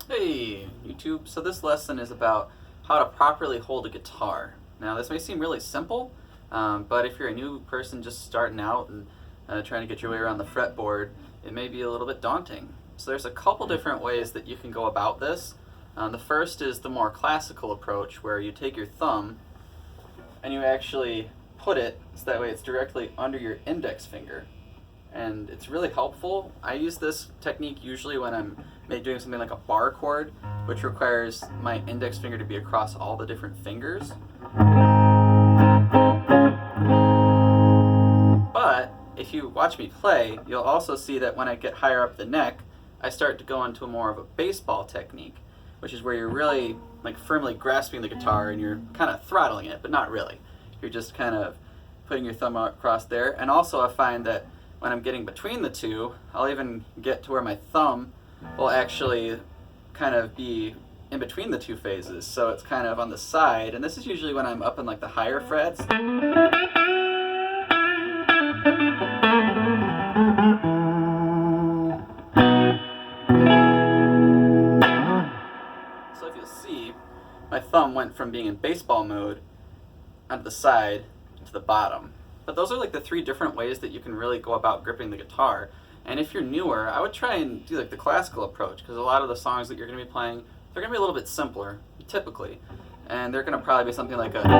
Hey YouTube, so this lesson is about how to properly hold a guitar. Now this may seem really simple, but if you're a new person just starting out and trying to get your way around the fretboard, it may be a little bit daunting. So there's a couple different ways that you can go about this. The first is the more classical approach, where you take your thumb and you actually put it so that way it's directly under your index finger. And it's really helpful. I use this technique usually when I'm doing something like a bar chord, which requires my index finger to be across all the different fingers. But if you watch me play, you'll also see that when I get higher up the neck, I start to go into more of a baseball technique, which is where you're really firmly grasping the guitar and you're kind of throttling it, but not really. You're just kind of putting your thumb across there. And also I find that when I'm getting between the two, I'll even get to where my thumb will actually kind of be in between the two phases. So it's kind of on the side, and this is usually when I'm up in the higher frets. So if you'll see, my thumb went from being in baseball mode onto the side to the bottom. But those are the three different ways that you can really go about gripping the guitar. And if you're newer, I would try and do the classical approach, because a lot of the songs that you're going to be playing, they're going to be a little bit simpler, typically. And they're going to probably be something like a... They're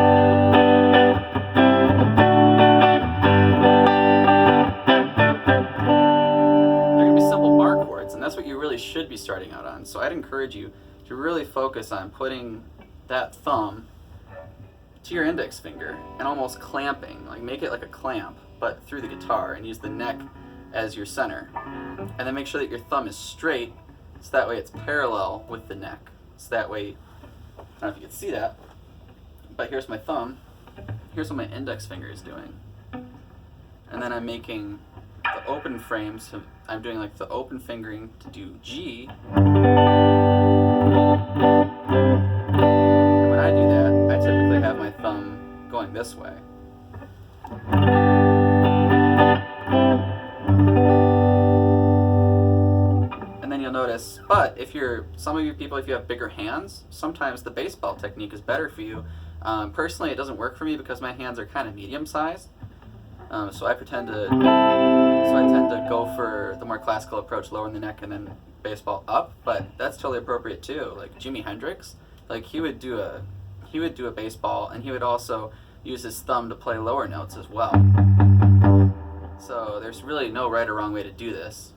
going to be simple bar chords, and that's what you really should be starting out on. So I'd encourage you to really focus on putting that thumb to your index finger and almost clamping, make it like a clamp, but through the guitar, and use the neck as your center. And then make sure that your thumb is straight, so that way it's parallel with the neck. So that way, I don't know if you can see that, but here's my thumb, here's what my index finger is doing. And then I'm making the open frame, so I'm doing the open fingering to do G. Have my thumb going this way. And then you'll notice, but if some of you people, if you have bigger hands, sometimes the baseball technique is better for you. Personally, it doesn't work for me because my hands are kind of medium sized. So I tend to go for the more classical approach, lower in the neck and then baseball up, but that's totally appropriate too. Like Jimi Hendrix, he would do a baseball, and he would also use his thumb to play lower notes as well. So there's really no right or wrong way to do this.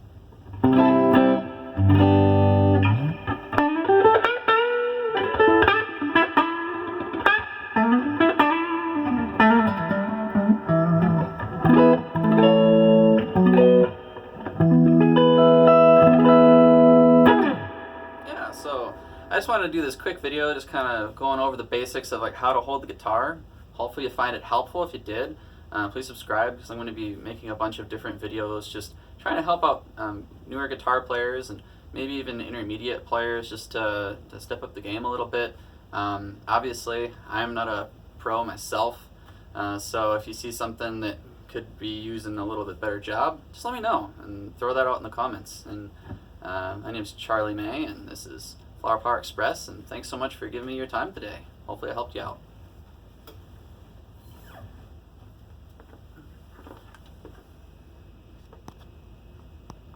I just wanted to do this quick video, just kind of going over the basics of how to hold the guitar. Hopefully you find it helpful. If you did, please subscribe, because I'm going to be making a bunch of different videos just trying to help out newer guitar players and maybe even intermediate players, just to step up the game a little bit. Obviously, I'm not a pro myself, so if you see something that could be using a little bit better job, just let me know and throw that out in the comments. And my name's Charlie May, and this is Flower Power Express, and thanks so much for giving me your time today. Hopefully I helped you out.